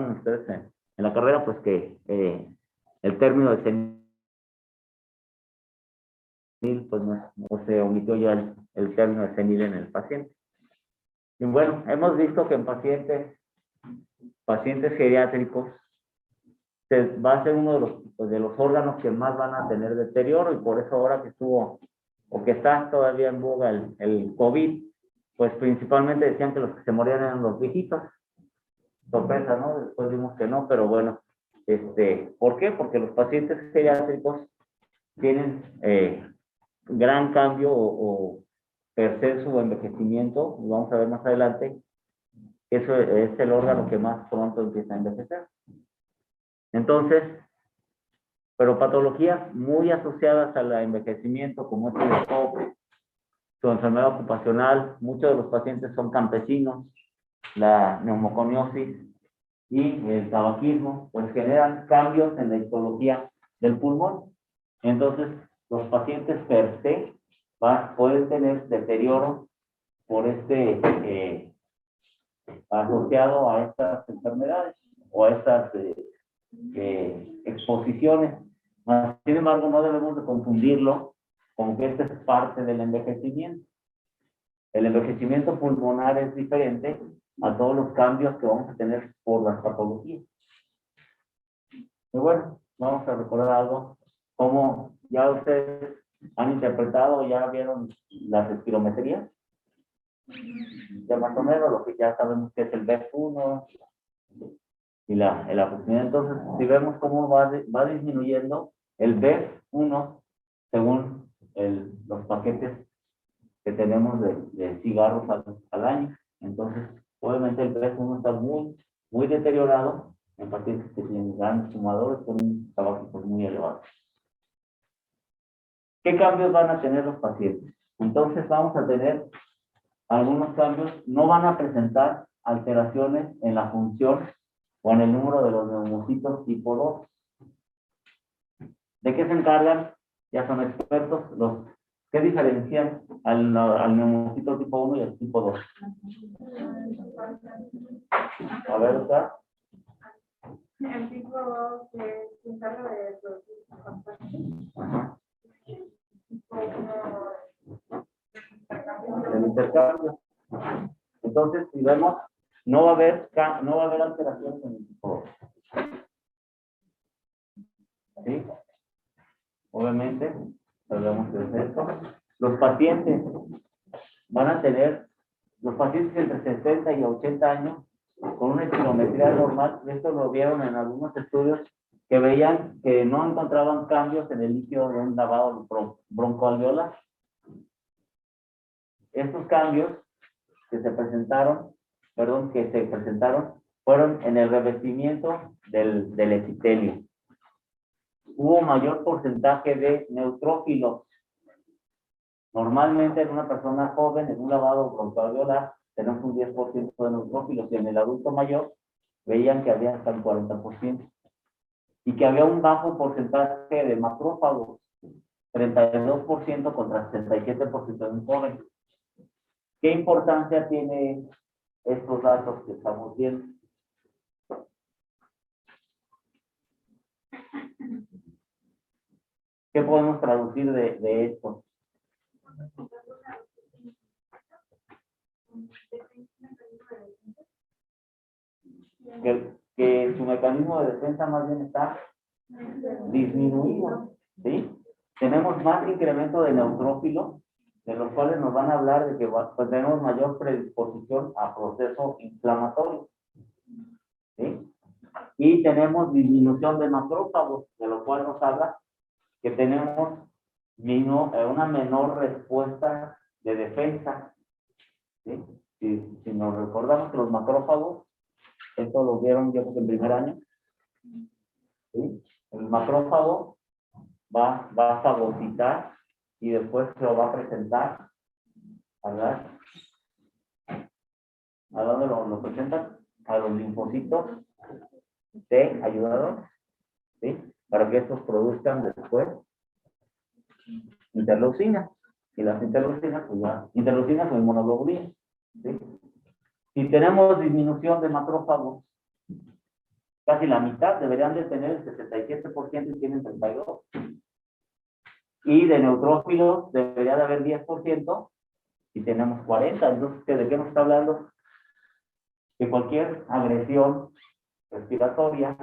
recordarán ustedes en la carrera, pues que el término de senil, pues no se omitió ya el término de senil en el paciente. Y bueno, hemos visto que en pacientes geriátricos va a ser uno de los órganos que más van a tener deterioro, y por eso ahora que estuvo o que está todavía en boga el COVID, pues principalmente decían que los que se morían eran los viejitos. Sorpresa, ¿no? Después vimos que no, pero bueno, ¿por qué? Porque los pacientes geriátricos tienen gran cambio o per se su envejecimiento, y vamos a ver más adelante, eso es el órgano que más pronto empieza a envejecer. Entonces, pero patologías muy asociadas al envejecimiento, como es el EPOC, su enfermedad ocupacional, muchos de los pacientes son campesinos, la neumoconiosis y el tabaquismo, pues generan cambios en la histología del pulmón. Entonces, los pacientes per se pueden tener deterioro por asociado a estas enfermedades o a estas exposiciones. Sin embargo, no debemos de confundirlo con que esta es parte del envejecimiento. El envejecimiento pulmonar es diferente a todos los cambios que vamos a tener por las patologías. Y bueno, vamos a recordar algo, como ya ustedes han interpretado, ya vieron las espirometrías, ya más o menos lo que ya sabemos que es el BEF1 y la proximidad. Entonces, si vemos cómo va disminuyendo el BEF1 según los paquetes que tenemos de cigarros al año. Entonces, obviamente el BEF1 está muy deteriorado en pacientes que tienen grandes fumadores con un tabaco muy elevado. ¿Qué cambios van a tener los pacientes? Entonces vamos a tener algunos cambios, no van a presentar alteraciones en la función o en el número de los neumocitos tipo 2. ¿De qué se encargan? Ya son expertos. ¿Qué diferencian al neumocito tipo 1 y al tipo 2? A ver, ¿está? El tipo 2 se encarga de producir el intercambio. Entonces, si vemos, no va a haber alteraciones en el tipo 2. ¿Sí? Obviamente, sabemos que es esto. Los pacientes entre 60 y 80 años, con una espirometría normal, esto lo vieron en algunos estudios, que veían que no encontraban cambios en el líquido de un lavado broncoalveolar. Estos cambios que se presentaron fueron en el revestimiento del epitelio. Hubo mayor porcentaje de neutrófilos. Normalmente en una persona joven, en un lavado broncoalveolar, tenemos un 10% de neutrófilos, y en el adulto mayor veían que había hasta el 40%. Y que había un bajo porcentaje de macrófagos, 32% contra 67% de un joven. ¿Qué importancia tiene estos datos que estamos viendo? ¿Qué podemos traducir de esto? Que su mecanismo de defensa más bien está disminuido, ¿sí? Tenemos más incremento de neutrófilos, de los cuales nos van a hablar de que pues, tenemos mayor predisposición a proceso inflamatorio, ¿sí? Y tenemos disminución de macrófagos, de lo cual nos habla que tenemos una menor respuesta de defensa, ¿sí? Si nos recordamos que los macrófagos, esto lo vieron yo creo que en primer año, ¿sí? El macrófago va a fagocitar y después se lo va a presentar, ¿verdad? ¿A dónde lo presentan? A los linfocitos T ayudadores, ¿sí? Para que estos produzcan después interleucinas. Y las interleucinas, pues ya, interleucinas o inmunoglobulinas, ¿sí? Si tenemos disminución de macrófagos, casi la mitad, deberían de tener el 67% y tienen 32%. Y de neutrófilos debería de haber 10% y tenemos 40%. Entonces, ¿de qué nos está hablando? Que cualquier agresión respiratoria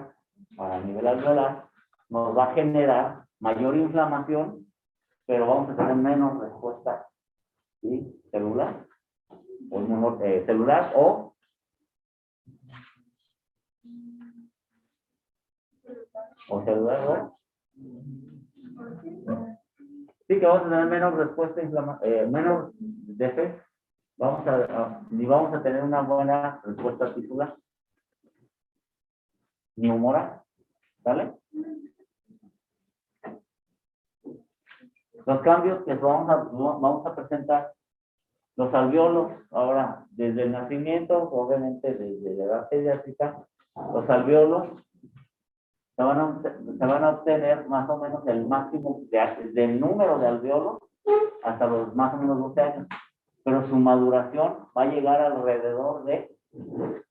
a nivel alveolar nos va a generar mayor inflamación, pero vamos a tener menos respuesta, ¿sí? Celular o celular. Sí, que vamos a tener menos respuesta, menos defensa. Y vamos a tener una buena respuesta tisular ni humoral, ¿vale? Los cambios que vamos a presentar, los alvéolos, ahora, desde el nacimiento, obviamente desde la edad pediátrica, los alvéolos se van a obtener más o menos el máximo del número de alvéolos hasta los más o menos 12 años. Pero su maduración va a llegar alrededor de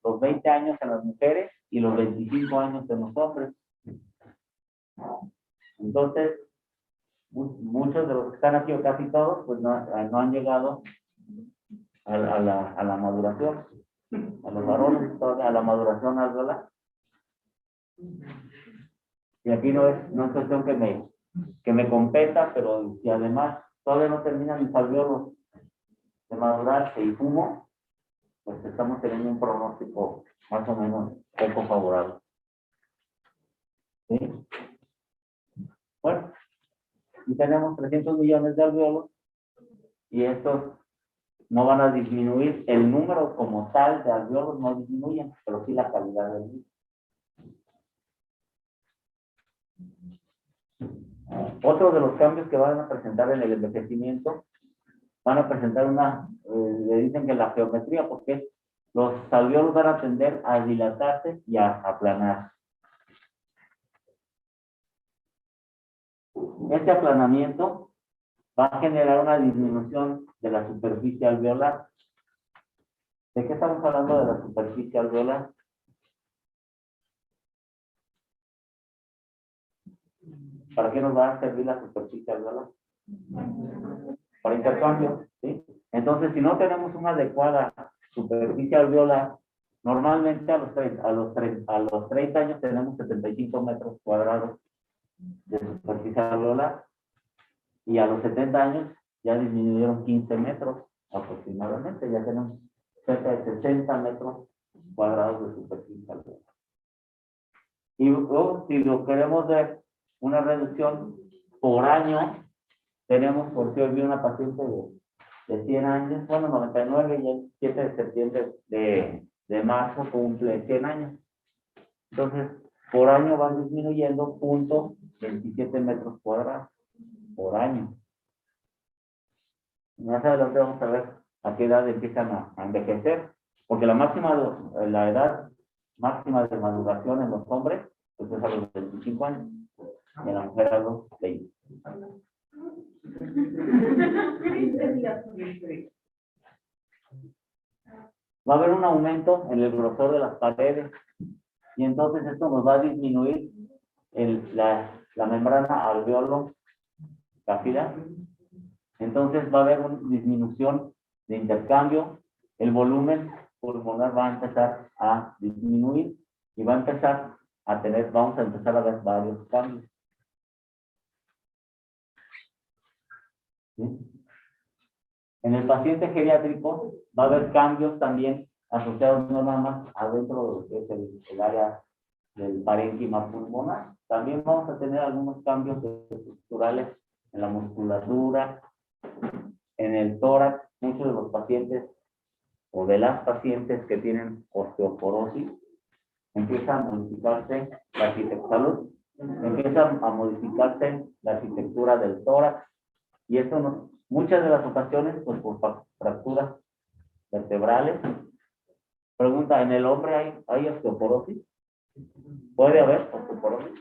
los 20 años en las mujeres y los 25 años en los hombres. Entonces, muchos de los que están aquí, o casi todos, pues no han llegado a la maduración. A los varones, a la maduración alveolar. Y aquí no es cuestión que me competa, pero si además todavía no terminan mis alvéolos de madurarse y fumo, pues estamos teniendo un pronóstico más o menos poco favorable. ¿Sí? Bueno, y tenemos 300 millones de alvéolos y estos no van a disminuir, el número como tal de alvéolos no disminuyen, pero sí la calidad del mismo. Otro de los cambios que van a presentar en el envejecimiento, van a presentar le dicen que la geometría, porque los alvéolos van a tender a dilatarse y a aplanar. Este aplanamiento va a generar una disminución de la superficie alveolar. ¿De qué estamos hablando de la superficie alveolar? ¿Para qué nos va a servir la superficie alveolar? Para intercambio, ¿sí? Entonces, si no tenemos una adecuada superficie alveolar, normalmente a los 30 años tenemos 75 metros cuadrados de superficie alveolar y a los 70 años ya disminuyeron 15 metros aproximadamente, ya tenemos cerca de 60 metros cuadrados de superficie alveolar. Y luego, si lo queremos ver una reducción por año, tenemos, porque hoy vi una paciente de 100 años, bueno, 99, y el 7 de septiembre de marzo cumple 100 años. Entonces, por año van disminuyendo 0.27 metros cuadrados por año. Más adelante vamos a ver a qué edad empiezan a envejecer, porque la edad máxima de maduración en los hombres pues es a los 25 años y en la mujer a los 20. Va a haber un aumento en el grosor de las paredes y entonces esto nos va a disminuir la membrana alveolo capilar. Entonces va a haber una disminución de intercambio, el volumen pulmonar va a empezar a disminuir y vamos a empezar a ver varios cambios. ¿Sí? En el paciente geriátrico va a haber cambios también asociados no nada más adentro de lo que es el área del parénquima pulmonar. También vamos a tener algunos cambios estructurales en la musculatura, en el tórax. Muchos de los pacientes o de las pacientes que tienen osteoporosis empieza a modificarse la arquitectura del tórax y esto muchas de las ocasiones pues por fracturas vertebrales. Pregunta, ¿en el hombre hay osteoporosis? ¿Puede haber osteoporosis?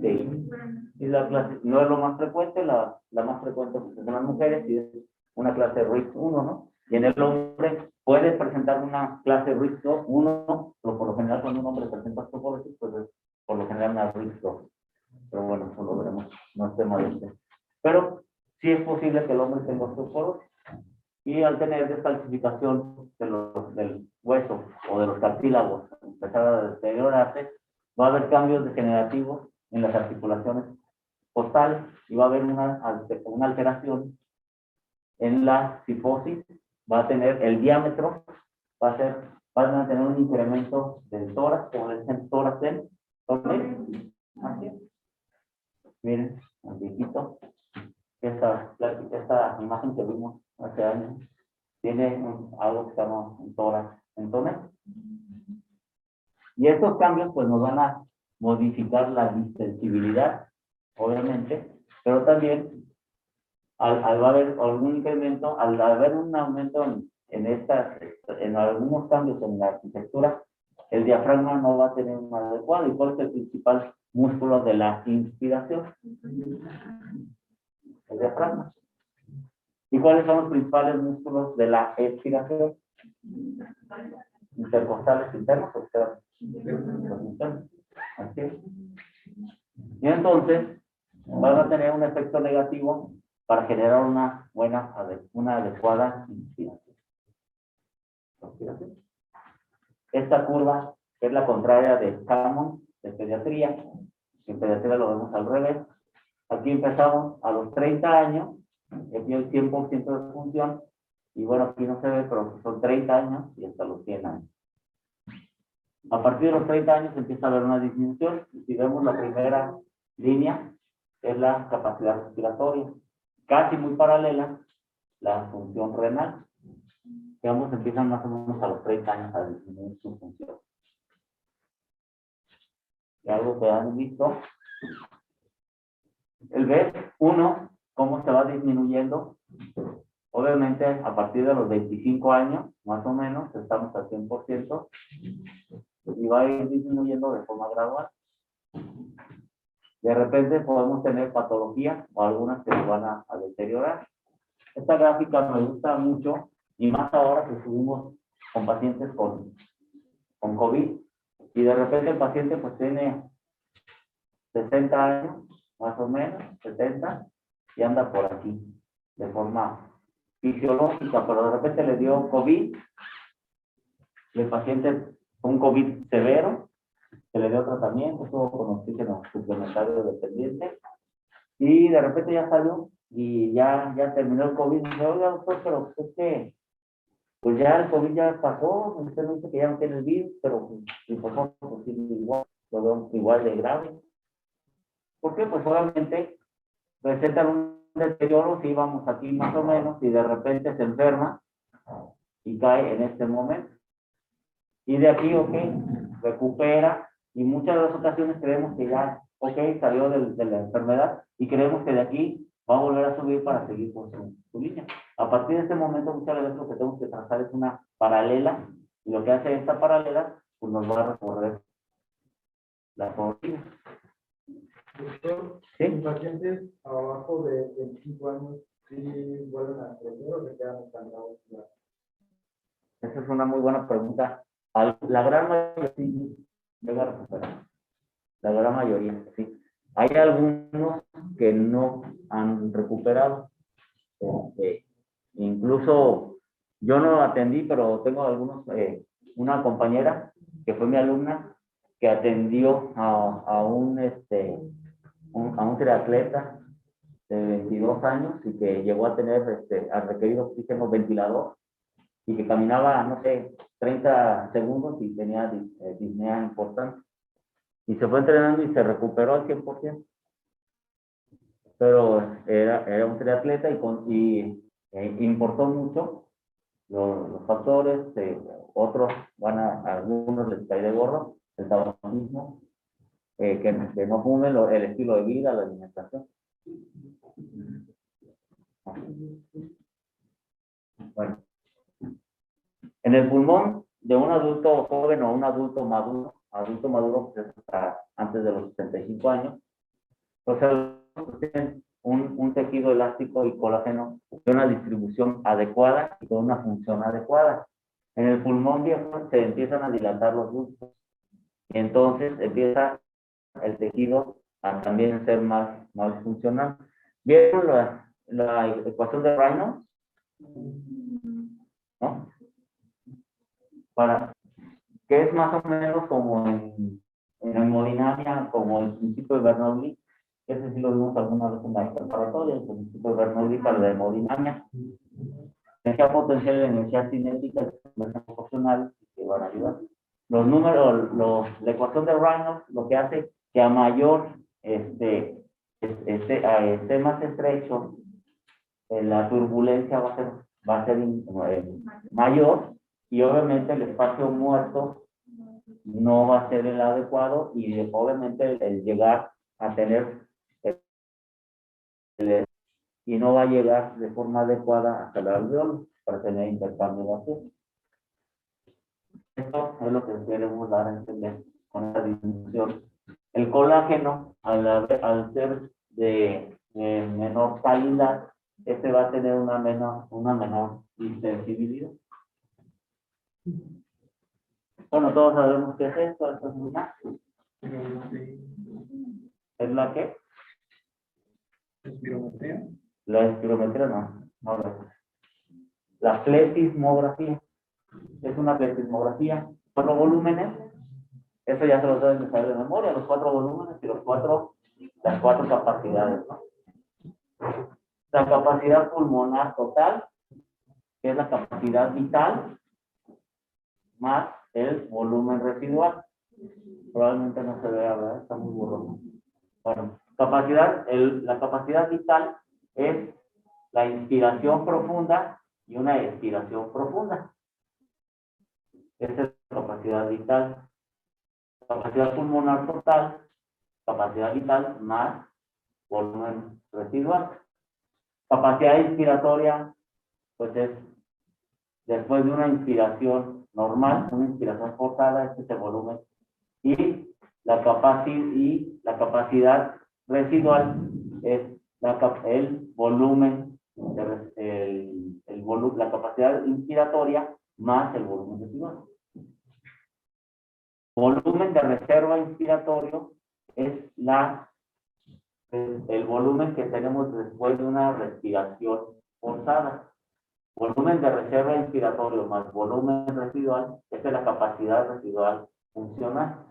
Sí. Y no es lo más frecuente, la más frecuente pues, es en las mujeres y es una clase RIX 1, ¿no? Y en el hombre puede presentar una clase RISC-2, uno, pero por lo general cuando un hombre presenta osteoporosis, pues es por lo general una RISC-2. Pero bueno, eso lo veremos, no es tema de este. Pero sí es posible que el hombre tenga osteoporosis. Y al tener descalcificación del hueso o de los cartílagos, empezar a deteriorarse, va a haber cambios degenerativos en las articulaciones costales y va a haber una alteración en la cifosis. Va a tener el diámetro, van a tener un incremento del tórax, como le dicen tórax en así. Miren, el viejito, esta imagen que vimos hace años, tiene algo que se llama un tórax en tórax. Y estos cambios pues nos van a modificar la distensibilidad, obviamente, pero también al haber algún incremento, al haber un aumento en algunos cambios en la arquitectura, el diafragma no va a tener un adecuado. ¿Y cuál es el principal músculo de la inspiración? El diafragma. ¿Y cuáles son los principales músculos de la expiración? Intercostales internos o externos. Los internos. Así es. Y entonces van a tener un efecto negativo para generar una adecuada inspiración. Esta curva es la contraria de Hammond de pediatría. En pediatría lo vemos al revés. Aquí empezamos a los 30 años, aquí el 100% de función, y bueno, aquí no se ve, pero son 30 años y hasta los 100 años. A partir de los 30 años empieza a haber una disminución. Si vemos la primera línea, es la capacidad respiratoria, casi muy paralela la función renal, que ambos empiezan más o menos a los 30 años a disminuir su función. Y algo que han visto, el B1, cómo se va disminuyendo. Obviamente, a partir de los 25 años, más o menos, estamos al 100%, y va a ir disminuyendo de forma gradual. De repente podemos tener patologías o algunas que se van a deteriorar. Esta gráfica me gusta mucho, y más ahora que estuvimos con pacientes con COVID, y de repente el paciente pues tiene 60 años, más o menos, 70, y anda por aquí, de forma fisiológica, pero de repente le dio COVID, el paciente un COVID severo, se le dio tratamiento, estuvo con oxígeno suplementario dependiente, y de repente ya salió, y ya terminó el COVID, y dice, oiga doctor, pero es que pues ya el COVID ya pasó, usted me dice que ya no tiene el virus, pero pues igual, lo veo igual de grave. ¿Por qué? Pues obviamente presentan un deterioro, si vamos aquí más o menos, y de repente se enferma y cae en este momento. Y de aquí, ok, recupera, y muchas de las ocasiones creemos que ya, ok, salió de la enfermedad, y creemos que de aquí va a volver a subir para seguir con su línea. A partir de este momento, muchas veces lo que tenemos que trazar es una paralela, y lo que hace esta paralela, pues nos va a recorrer la cortina. Doctor, ¿Sí? ¿los pacientes abajo de 25 años sí vuelven a crecer o se quedan estancados? Esa es una muy buena pregunta. La gran mayoría sí llega a recuperar. La gran mayoría, sí. Hay algunos que no han recuperado. Incluso yo no atendí, pero tengo algunos, una compañera que fue mi alumna que atendió a un triatleta de 22 años y que llegó a tener al requerido oxígeno ventilador y que caminaba, no sé, 30 segundos y tenía disnea importante. Y se fue entrenando y se recuperó al 100%. Pero era un triatleta y importó mucho los factores, otros algunos les cae de gorro, el tabaquismo, que no fumen, el estilo de vida, la alimentación. Bueno, en el pulmón de un adulto joven o un adulto maduro pues es hasta antes de los 65 años, los adultos tienen un tejido elástico y colágeno de una distribución adecuada y con una función adecuada. En el pulmón viejo se empiezan a dilatar los ductos y entonces empieza el tejido a también ser más funcional. ¿Vieron la ecuación de Reynolds? ¿No? Que es más o menos como en hemodinámica, como el principio de Bernoulli. Ese sí lo vimos alguna vez en la preparatoria, el principio de Bernoulli para la hemodinámica. Energía potencial y energía cinética son proporcionales que van a ayudar. Los números, la ecuación de Reynolds lo que hace que a mayor esté más estrecho, la turbulencia va a ser mayor y obviamente el espacio muerto no va a ser el adecuado y obviamente el llegar a tener y no va a llegar de forma adecuada hasta el alveolo para tener intercambio de gaseoso. Esto es lo que queremos dar a entender con esta disminución. El colágeno, al ser de menor calidad, este va a tener una menor hipersensibilidad. Bueno, todos sabemos qué es esto. Esto es una. ¿Es la qué? Espirometría. La espirometría no lo es. La plethysmografía. Es una plethysmografía. 4 volúmenes. Eso ya se los deben de saber de memoria, los 4 volúmenes y las 4 capacidades, ¿no? La capacidad pulmonar total, que es la capacidad vital, más el volumen residual. Probablemente no se vea, ¿verdad? Está muy borroso. Bueno, la capacidad vital es la inspiración profunda y una expiración profunda. Esa es la capacidad vital. Capacidad pulmonar total, capacidad vital más volumen residual. Capacidad inspiratoria, pues es después de una inspiración normal, una inspiración forzada, este es el volumen. Y la capacidad residual es el volumen, la capacidad inspiratoria más el volumen residual. Volumen de reserva inspiratorio es el volumen que tenemos después de una respiración forzada. Volumen de reserva inspiratorio más volumen residual, esta es la capacidad residual funcional.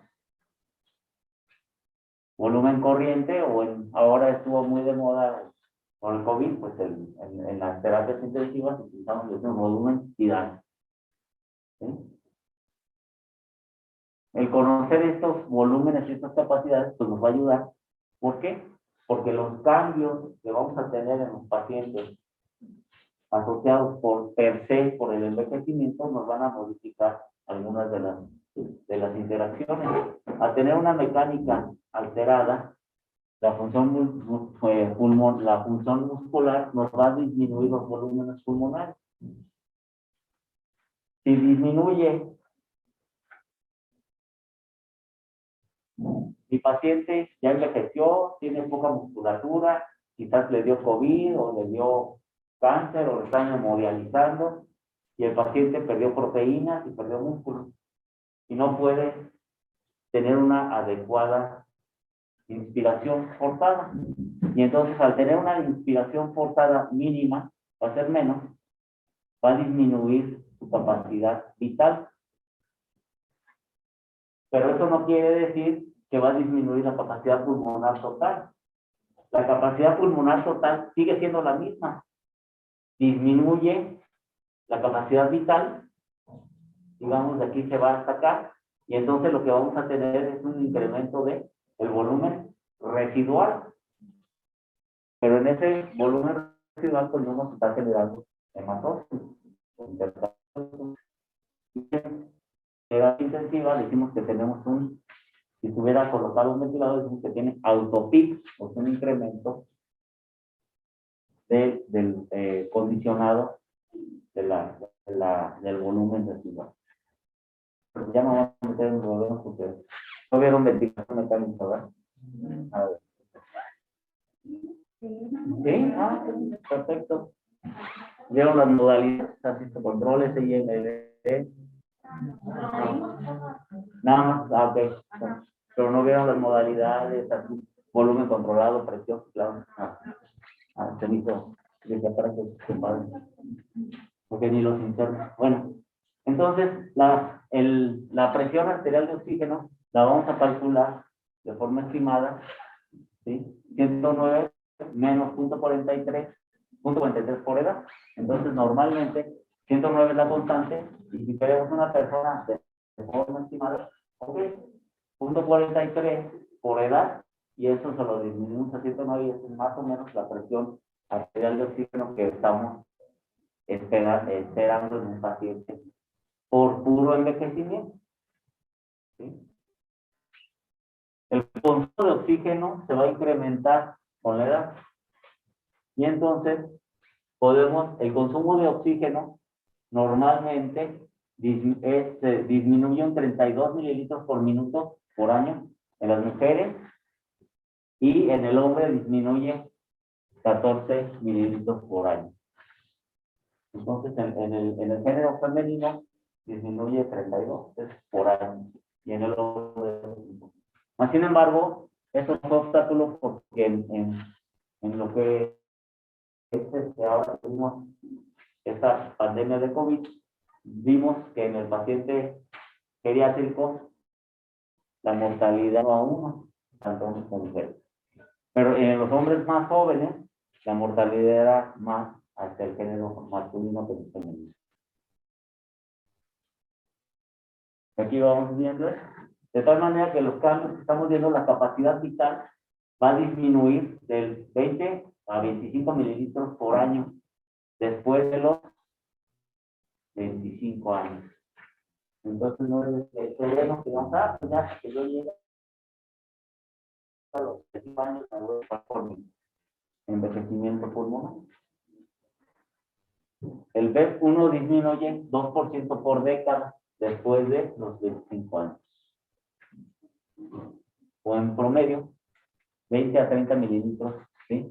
Volumen corriente, ahora estuvo muy de moda con el COVID, pues en las terapias intensivas utilizamos el volumen vital. ¿Sí? El conocer estos volúmenes y estas capacidades pues nos va a ayudar. ¿Por qué? Porque los cambios que vamos a tener en los pacientes asociados per se por el envejecimiento nos van a modificar algunas de las interacciones. Al tener una mecánica alterada, la función muscular nos va a disminuir los volúmenes pulmonares. Si disminuye, mi paciente ya envejeció, tiene poca musculatura, quizás le dio COVID o le dio cáncer o le están hemodializando y el paciente perdió proteínas y perdió músculo y no puede tener una adecuada inspiración forzada. Y entonces al tener una inspiración forzada mínima, va a ser menos, va a disminuir su capacidad vital. Pero eso no quiere decir que va a disminuir la capacidad pulmonar total. La capacidad pulmonar total sigue siendo la misma. Disminuye la capacidad vital, digamos de aquí se va hasta acá, y entonces lo que vamos a tener es un incremento de el volumen residual. Pero en ese volumen residual pues no nos está generando hematosis. En terapia intensiva decimos que tenemos si estuviera colocado un ventilador, decimos que tiene autopic, o sea, un incremento del condicionado del volumen residual. Ya no vamos a meter en problemas porque no vieron ventilación mecánica, ¿verdad? A ver. ¿Sí? Perfecto. Vieron las modalidades, así se controles, Nada más, ok. Pero no vieron las modalidades, así, volumen controlado, presión, claro. Se me hizo, dije, para que se padre. Porque ni los internos. Bueno, entonces la presión arterial de oxígeno la vamos a calcular de forma estimada, ¿sí? 109 menos 0.43 por edad. Entonces, normalmente, 109 es la constante, y si queremos una persona de forma estimada, ok, 0.43 por edad, y eso se lo disminuimos a 109, y es más o menos la presión arterial de oxígeno que estamos esperando en un paciente por puro envejecimiento, ¿sí? El consumo de oxígeno se va a incrementar con la edad, y entonces el consumo de oxígeno normalmente disminuye un 32 mililitros por minuto por año en las mujeres, y en el hombre disminuye 14 mililitros por año. Entonces, en el género femenino disminuye 32 por año, y en el hombre. Sin embargo, eso es un obstáculo, porque en lo que ahora tuvimos esta pandemia de COVID, vimos que en el paciente geriátrico la mortalidad va a 1, tanto hombres como mujeres. Pero en los hombres más jóvenes, la mortalidad era más hacia el género masculino que el femenino. Aquí vamos viendo, de tal manera que los cambios que estamos viendo, la capacidad vital va a disminuir del 20 a 25 mililitros por año después de los 25 años. Entonces, no es el problema que vamos a ya que yo llegue a los 25 años, me voy a pasar por mi envejecimiento pulmonar. El BEP1 disminuye 2% por década después de los 25 años. O en promedio, 20 a 30 mililitros, ¿sí?,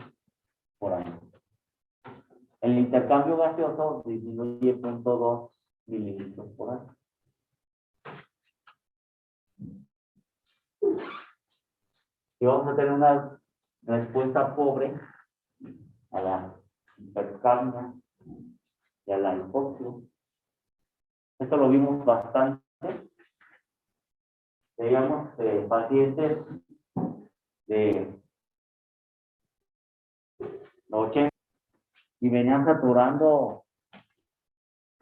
por año. El intercambio gaseoso disminuye 0.2 mililitros por año. Y vamos a tener una respuesta pobre a la hipercapnia y a la hipoxia. Esto lo vimos bastante. Teníamos pacientes de 80 y venían saturando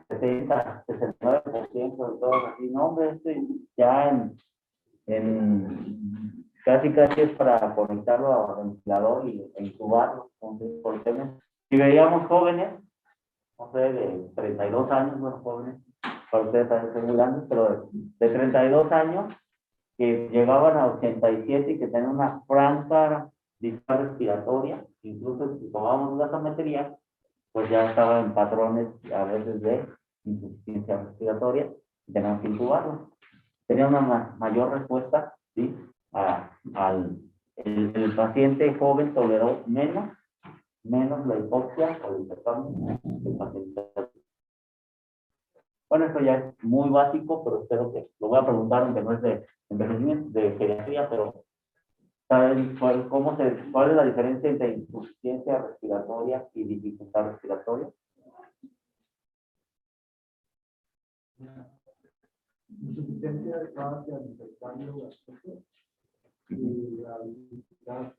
70, 69% de todos así. No, hombre, ya casi es para conectarlo al ventilador y intubarlo. Y veíamos jóvenes, no sé, de 32 años, bueno, jóvenes, para ustedes también son muy grandes, pero de 32 años, que llegaban a 87 y que tenían una franca disfunción respiratoria. Incluso si tomábamos una gasometría, pues ya estaban en patrones a veces de insuficiencia respiratoria, y tenían que intubarlo. Tenía una mayor respuesta, ¿sí? El paciente joven toleró menos la hipoxia o el hipercapnia del paciente. Bueno, esto ya es muy básico, pero espero que lo voy a preguntar, aunque no es de envejecimiento, de geriatría, pero ¿saben cuál es la diferencia entre insuficiencia respiratoria y dificultad respiratoria? Insuficiencia va hacia el intercambio gaseoso y la dificultad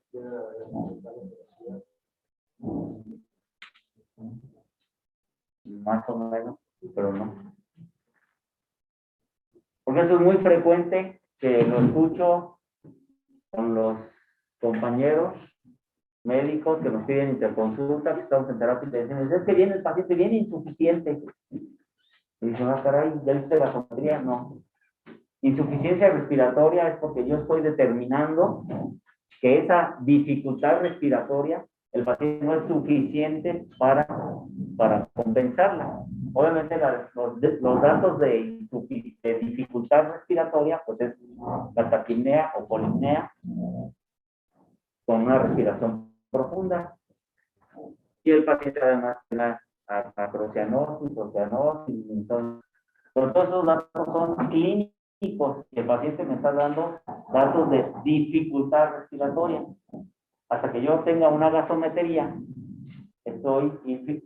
más o menos, pero no. Porque eso es muy frecuente, que lo escucho con los compañeros médicos que nos piden interconsulta, que estamos en terapia, y decimos, es que viene el paciente, viene insuficiente. Y dicen, caray, ¿ya viste la gasometría? No. Insuficiencia respiratoria es porque yo estoy determinando que esa dificultad respiratoria, el paciente no es suficiente para compensarla. Obviamente los datos de dificultad respiratoria, pues es la taquipnea o polipnea con una respiración profunda. Y el paciente además tiene acroceanosis, oceanosis, entonces Pero todos esos datos son clínicos, y el paciente me está dando datos de dificultad respiratoria. Hasta que yo tenga una gasometría,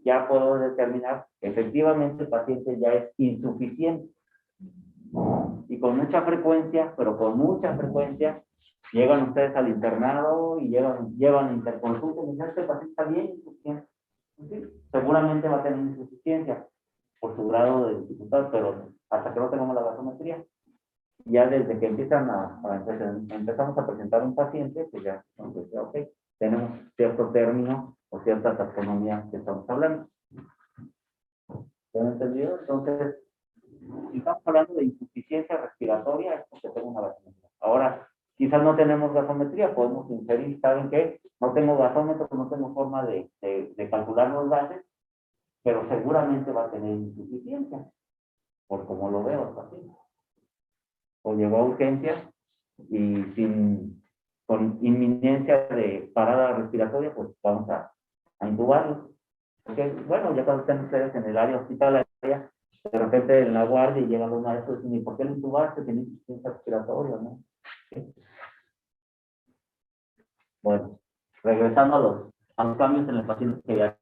ya puedo determinar que efectivamente el paciente ya es insuficiente. Y con mucha frecuencia, pero con mucha frecuencia, llegan ustedes al internado y llevan interconsulta y dicen, este paciente está bien insuficiente. ¿Sí? Seguramente va a tener insuficiencia por su grado de dificultad, pero hasta que no tengamos la gasometría, ya desde que empezamos a presentar un paciente, pues ya, entonces, ok, tenemos cierto término o cierta taxonomía que estamos hablando. ¿Se han entendido? Entonces, si estamos hablando de insuficiencia respiratoria, es porque tengo una gasometría. Ahora, quizás no tenemos gasometría, podemos inferir, ¿saben qué? No tengo gasómetro, no tengo forma de calcular los gases, pero seguramente va a tener insuficiencia, por como lo veo así. O llegó a urgencias y con inminencia de parada respiratoria, pues vamos a intubarlo. Porque, bueno, ya cuando estén ustedes en el área hospitalaria, de repente en la guardia y llega uno de esos y dicen, ¿por qué lo intubaste? Tiene insuficiencia respiratoria, ¿no? ¿Sí? Bueno, regresando a los cambios en el paciente que ya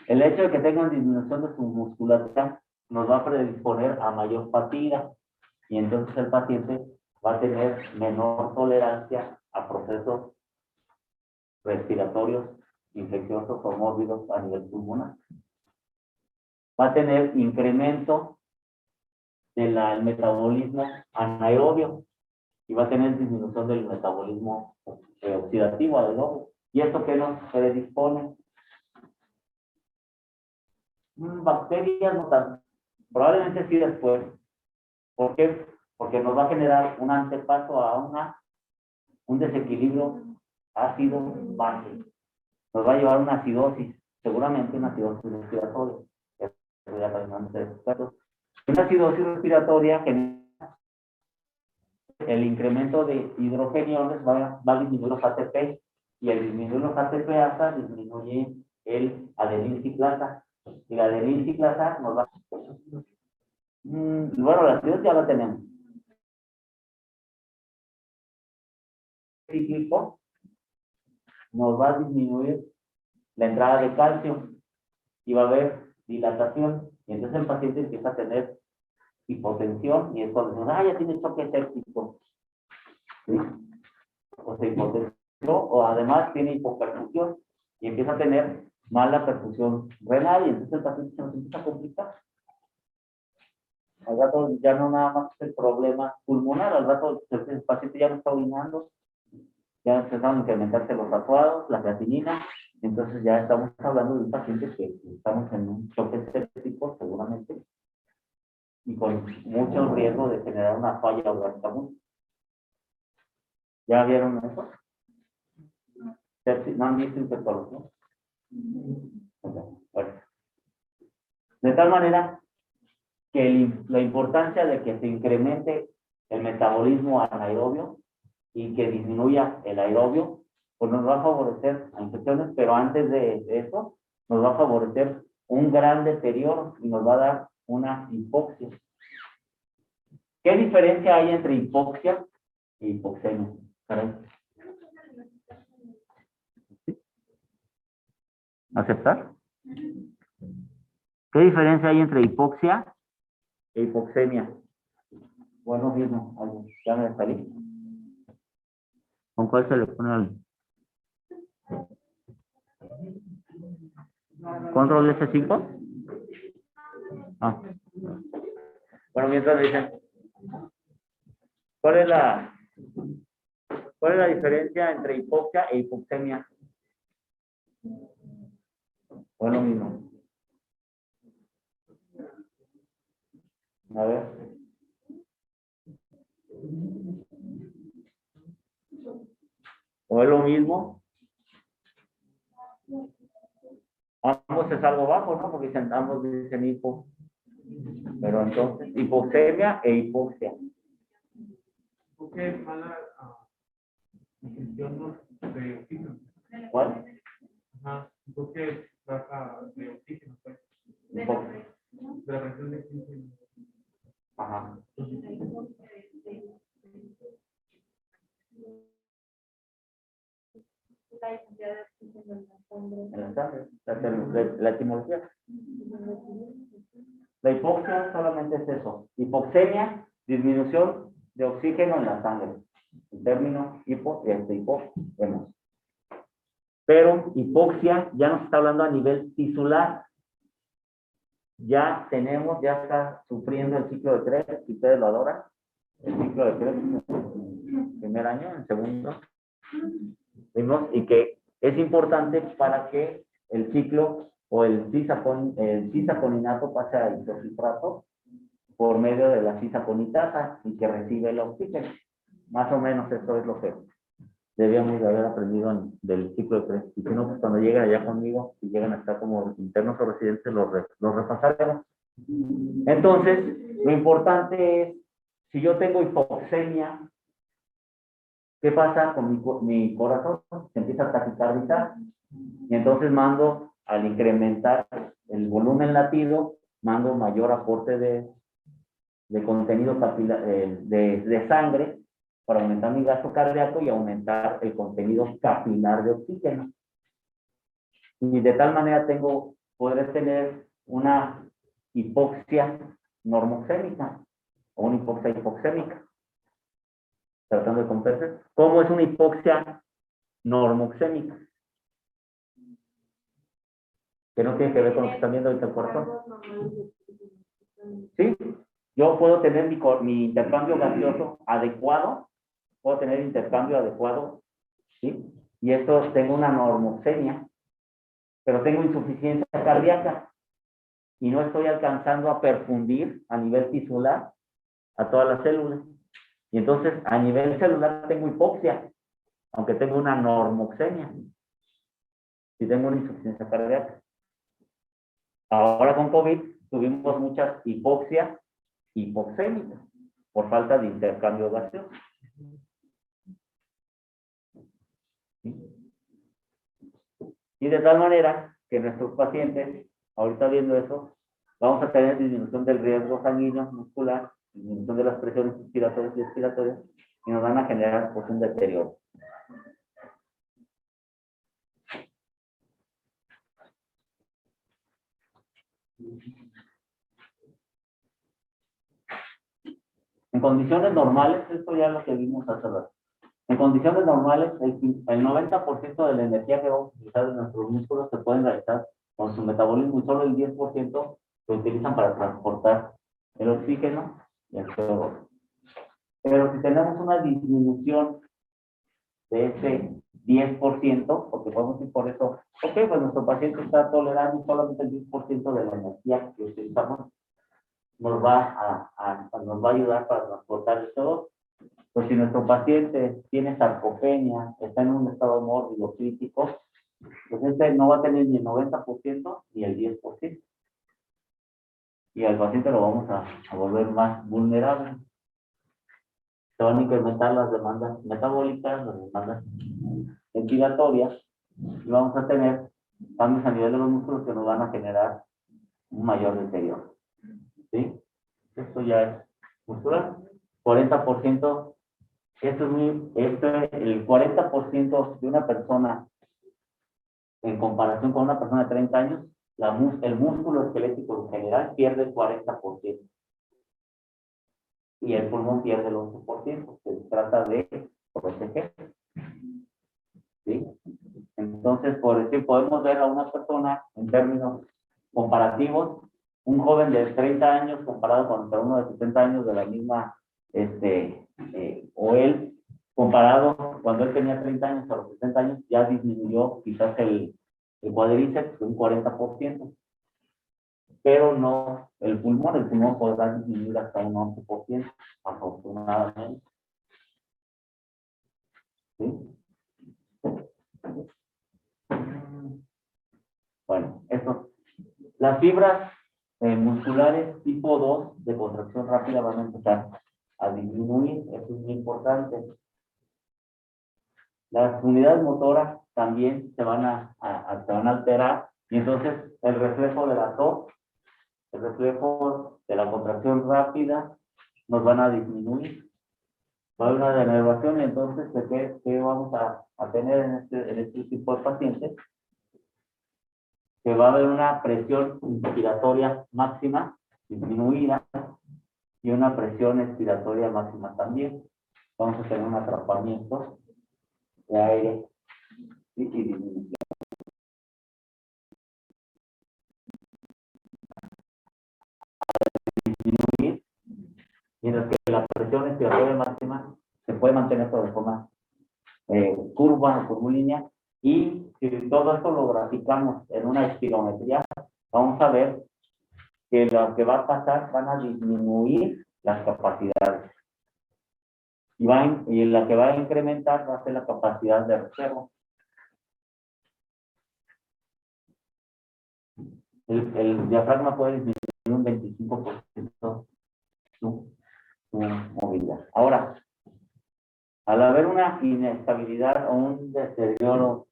el hecho de que tengan disminución de su musculatura nos va a predisponer a mayor fatiga y entonces el paciente va a tener menor tolerancia a procesos respiratorios infecciosos o mórbidos a nivel pulmonar. Va a tener incremento del metabolismo anaerobio y va a tener disminución del metabolismo oxidativo aerobio. ¿Y esto qué nos predispone? Bacterias no tanto. Probablemente sí después. ¿Por qué? Porque nos va a generar un antepaso a un desequilibrio ácido-base. Nos va a llevar a una acidosis, seguramente una acidosis respiratoria. Una acidosis respiratoria que el incremento de hidrogeniones va a disminuir los ATP y al disminuir los ATP-ASA disminuye el adenilciclasa. Y la adenilciclasa nos va bueno, la acidosis ya la tenemos. Cíclico nos va a disminuir la entrada de calcio y va a haber dilatación y entonces el paciente empieza a tener hipotensión y es cuando decimos, ya tiene choque séptico, ¿sí? O se hipotensión o además tiene hipoperfusión y empieza a tener mala perfusión renal y entonces el paciente se nos empieza a complicar. Al rato ya no nada más es el problema pulmonar, al rato el paciente ya no está orinando, ya empezaron a incrementarse los tatuados, la creatinina, entonces ya estamos hablando de un paciente que estamos en un choque séptico seguramente y con mucho riesgo de generar una falla orgánica. ¿Ya vieron eso? ¿No han visto infectología? Bueno. De tal manera que la importancia de que se incremente el metabolismo anaerobio y que disminuya el aerobio, pues nos va a favorecer a infecciones, pero antes de eso, nos va a favorecer un gran deterioro y nos va a dar una hipoxia. ¿Qué diferencia hay entre hipoxia e hipoxemia? ¿Aceptar? ¿Qué diferencia hay entre hipoxia e hipoxemia? Bueno, mismo, ya me salí. ¿Con cuál se le pone al control F5? Ah. Bueno, mientras me dicen, ¿cuál es la diferencia entre hipoxia e hipoxemia? Bueno, mismo. A ver. ¿O es lo mismo? Ambos es algo bajo, ¿no? Porque ambos dicen hipo. Pero entonces, hipoxemia e hipoxia. ¿Por qué es mala infección de oxígeno? ¿Cuál? Ajá. ¿Por qué baja de oxígeno? Pues? De la presión de oxígeno. La cantidad de oxígeno en la sangre. En la sangre, la etimología. La hipoxia solamente es eso. Hipoxemia, disminución de oxígeno en la sangre. El término hipo, vemos. Pero hipoxia ya nos está hablando a nivel tisular. Ya está sufriendo el ciclo de Krebs, si ustedes lo adoran. El ciclo de Krebs, en primer año, en segundo. Vimos, y que es importante para que el ciclo o el cisaponinato pase a isocitrato por medio de la cisaponitasa y que recibe el oxígeno. Más o menos esto es lo que debíamos de haber aprendido del ciclo de Krebs. Y si no, pues cuando lleguen allá conmigo, si llegan a estar como internos o residentes, los repasaremos. Entonces, lo importante es, si yo tengo hipoxemia, ¿qué pasa con mi corazón? Se empieza a taquicardizar. Y entonces mando, al incrementar el volumen latido, mando mayor aporte de contenido capilar, de sangre para aumentar mi gasto cardíaco y aumentar el contenido capilar de oxígeno. Y de tal manera podré tener una hipoxia normoxémica o una hipoxia hipoxémica. Tratando de comprender cómo es una hipoxia normoxémica. Que no tiene que ver con lo que están viendo ahorita el corazón. Sí, yo puedo tener mi intercambio gaseoso adecuado, ¿sí? Y esto tengo una normoxemia, pero tengo insuficiencia cardíaca y no estoy alcanzando a perfundir a nivel tisular a todas las células. Y entonces a nivel celular tengo hipoxia, aunque tengo una normoxemia, si tengo una insuficiencia cardíaca. Ahora con COVID tuvimos muchas hipoxias hipoxémicas por falta de intercambio gaseoso. Y de tal manera que nuestros pacientes, ahorita viendo eso, vamos a tener disminución del riesgo sanguíneo muscular, disminución de las presiones inspiratorias y expiratorias, y nos van a generar pues, un deterioro. En condiciones normales, esto ya es lo que vimos hace rato. En condiciones normales, el 90% de la energía que vamos a utilizar en nuestros músculos se pueden realizar con su metabolismo y solo el 10% se utilizan para transportar el oxígeno y el CO2. Pero si tenemos una disminución de ese 10%, porque podemos ir por eso, ok, pues nuestro paciente está tolerando solamente el 10% de la energía que utilizamos, nos va a ayudar para transportar el CO2. Pues si nuestro paciente tiene sarcopenia, está en un estado mórbido crítico, pues este no va a tener ni el 90% ni el 10%. Y al paciente lo vamos a volver más vulnerable. Se van a incrementar las demandas metabólicas, las demandas ventilatorias, y vamos a tener cambios a nivel de los músculos que nos van a generar un mayor deterioro. ¿Sí? Esto ya es muscular. 40%. El 40% de una persona, en comparación con una persona de 30 años, el músculo esquelético en general pierde el 40%. Y el pulmón pierde el 11%. Se trata de proteger. ¿Sí? Entonces, por decir, podemos ver a una persona en términos comparativos, un joven de 30 años comparado contra uno de 70 años de la misma, o él comparado cuando él tenía 30 años a los 70 años, ya disminuyó quizás el cuádriceps un 40%, pero no el pulmón podrá disminuir hasta un 11%, afortunadamente. ¿Sí? Bueno, esto. Las fibras musculares tipo 2 de contracción rápida van a empezar a disminuir, eso es muy importante. Las unidades motoras también se van a alterar, y entonces el reflejo de la tos, el reflejo de la contracción rápida nos van a disminuir. Va a haber una denervación y entonces, ¿qué vamos a tener en este tipo de pacientes? Que va a haber una presión inspiratoria máxima disminuida y una presión expiratoria máxima también. Vamos a tener un atrapamiento de aire y disminución. Disminuir, mientras que la presión expiratoria máxima se puede mantener de forma curva o curvilínea, y si todo esto lo graficamos en una espirometría, vamos a ver que lo que va a pasar van a disminuir las capacidades y la que va a incrementar va a ser la capacidad de reserva. El diafragma puede disminuir un 25% su movilidad. Ahora, al haber una inestabilidad o un deterioro,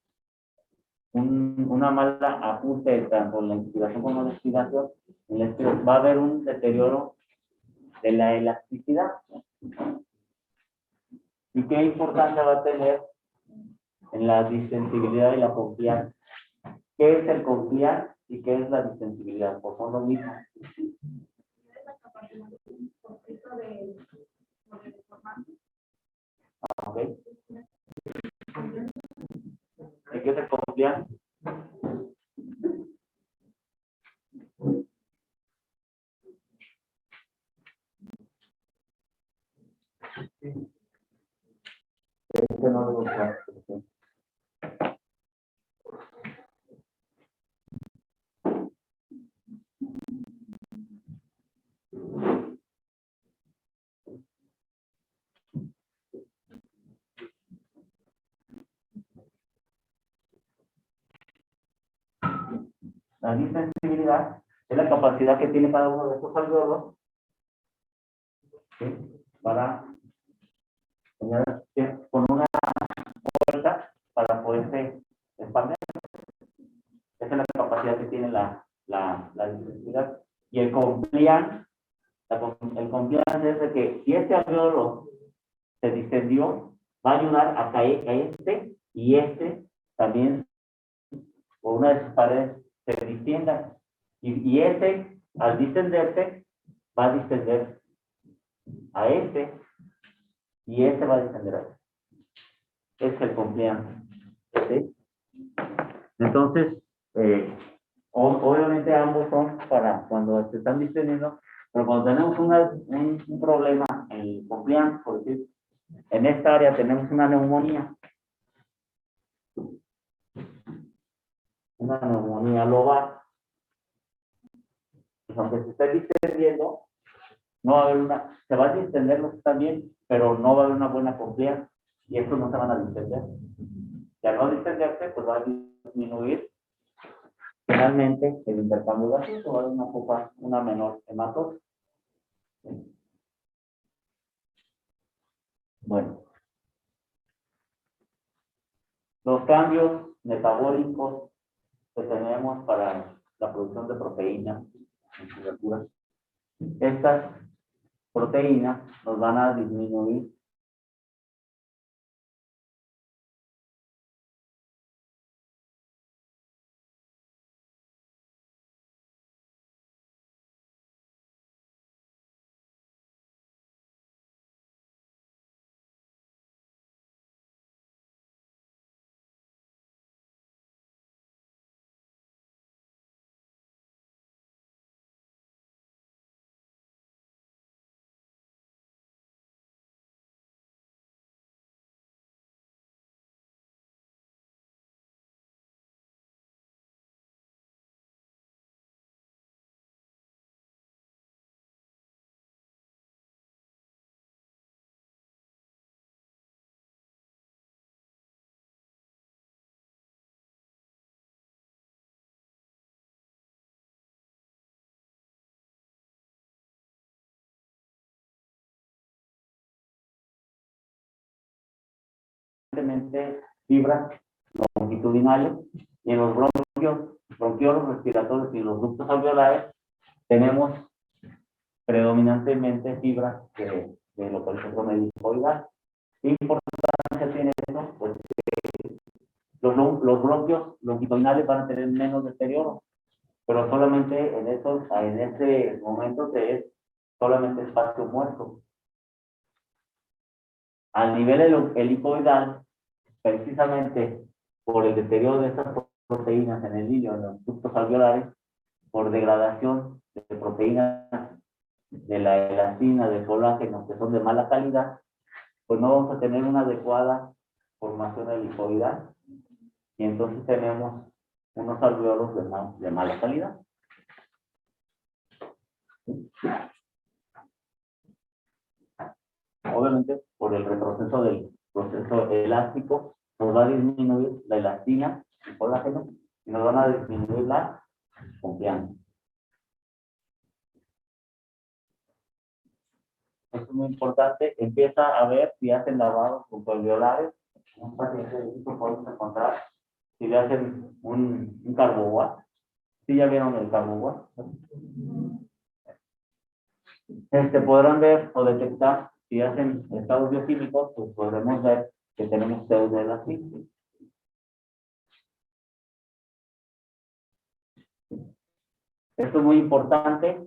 una mala ajuste tanto en la inspiración como en la expiración, va a haber un deterioro de la elasticidad. ¿Y qué importancia va a tener en la distensibilidad y la compliance? ¿Qué es el compliance y qué es la distensibilidad? Pues son lo mismo. ¿Ok? ¿Y qué es el compliance? No lo voy a hacer. La distensibilidad es la capacidad que tiene cada uno de estos alveolos, ¿sí?, para tener con una fuerza para poderse expandir. Esa es la capacidad que tiene la distensibilidad. Y el compliance, el compliance es de que si este alveolo se distendió, va a ayudar a caer a este y este también por una de sus paredes se distienda. Y este, al distenderse, va a distender a este y este va a distender a este. Es el compliance. ¿Sí? Entonces, obviamente ambos son para cuando se están distendiendo, pero cuando tenemos un problema en el compliance, por decir, en esta área tenemos una neumonía lobar, pues aunque se esté distendiendo, no va a haber se va a distender los que están bien, pero no va a haber una buena compliance y estos no se van a distender. Y al no distenderse, pues va a disminuir finalmente el intercambio gaseoso, va a haber una menor hematosis. Bueno, los cambios metabólicos que tenemos para la producción de proteínas en cobertura, estas proteínas nos van a disminuir fibras longitudinales y en los bronquiolos respiratorios y los ductos alveolares tenemos predominantemente fibras de lo que el centro médico ¿Qué importancia tiene eso? Pues los bronquios longitudinales van a tener menos deterioro, pero solamente en ese momento es solamente espacio muerto. Al nivel helicoidal, precisamente por el deterioro de estas proteínas en el hilo, en los ductos alveolares, por degradación de proteínas de la elastina, del colágeno, que son de mala calidad, pues no vamos a tener una adecuada formación helicoidal y entonces tenemos unos alveolos de mala calidad. Obviamente, por el retroceso del proceso elástico, nos va a disminuir la elastina, el colágeno, y nos van a disminuir la confianza. Esto es muy importante. Empieza a ver si hacen lavados alveolares. Un paciente de esto podemos encontrar si le hacen un carbowash. ¿Sí ya vieron el carbowash? Podrán ver o detectar si hacen estados bioquímicos, pues podremos ver que tenemos pseudoelastina. Esto es muy importante.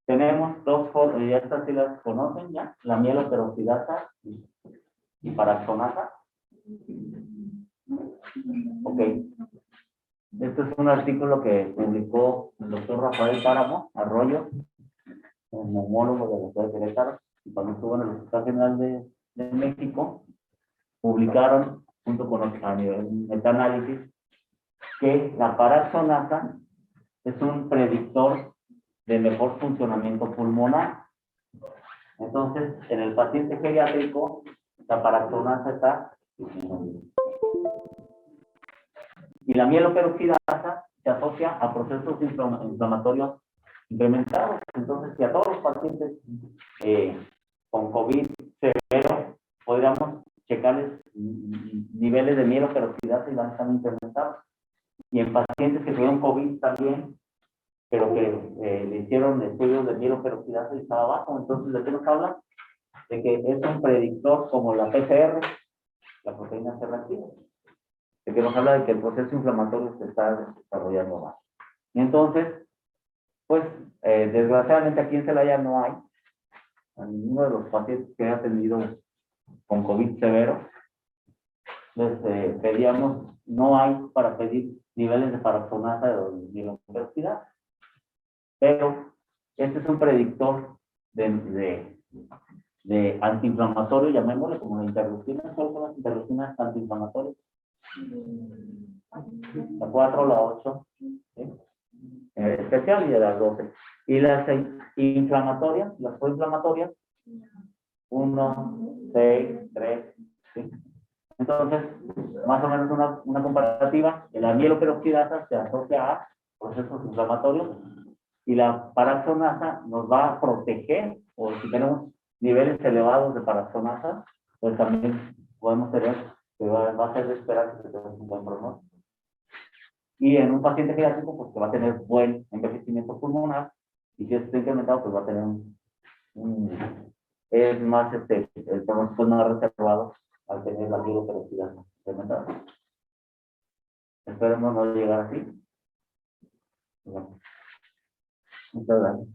Tenemos dos formas, y estas sí las conocen ya, la mieloperoxidasa y paraxonasa. Ok. Este es un artículo que publicó el doctor Rafael Páramo Arroyo, un neumólogo de la ciudad de Querétaro, y cuando estuvo en el Hospital General de México, publicaron, junto con a nivel metaanálisis, que la paraxonasa es un predictor de mejor funcionamiento pulmonar. Entonces, en el paciente geriátrico, la paraxonasa está disminuida. Y la mieloperoxidasa se asocia a procesos inflamatorios incrementados. Entonces, si a todos los pacientes con COVID severo podríamos checarles niveles de mieloperoxidasa y van a estar incrementados. Y en pacientes que tuvieron COVID también, pero que le hicieron estudios de mieloperoxidasa y estaba bajo. Entonces, ¿de qué nos habla? De que es un predictor como la PCR, la proteína C reactiva, de que nos habla de que el proceso inflamatorio se está desarrollando más. Y entonces, pues, desgraciadamente aquí en Celaya no hay, a ninguno de los pacientes que he atendido con COVID severo, les pedíamos, no hay para pedir niveles de paraxonasa o de mieloperoxidasa. Pero este es un predictor de antiinflamatorio, llamémosle como la interleucina. ¿Cuáles son las interleucinas antiinflamatorias? La 4, la 8, ¿sí? Especial y de las 12. Y las inflamatorias, las proinflamatorias, 1, 6, 3, ¿sí? Entonces, más o menos una comparativa, la mieloperoxidasa se asocia a procesos inflamatorios y la paraxonasa nos va a proteger, o si tenemos niveles elevados de paraxonasa, pues también podemos tener, que va a ser de esperar que tengamos un buen pronóstico. Y en un paciente geriátrico, pues que va a tener buen envejecimiento pulmonar, y si está incrementado, pues va a tener es más, el pronóstico es más reservado al tener la mieloperoxidasa incrementada. Esperemos no llegar así. Bueno. Muchas gracias.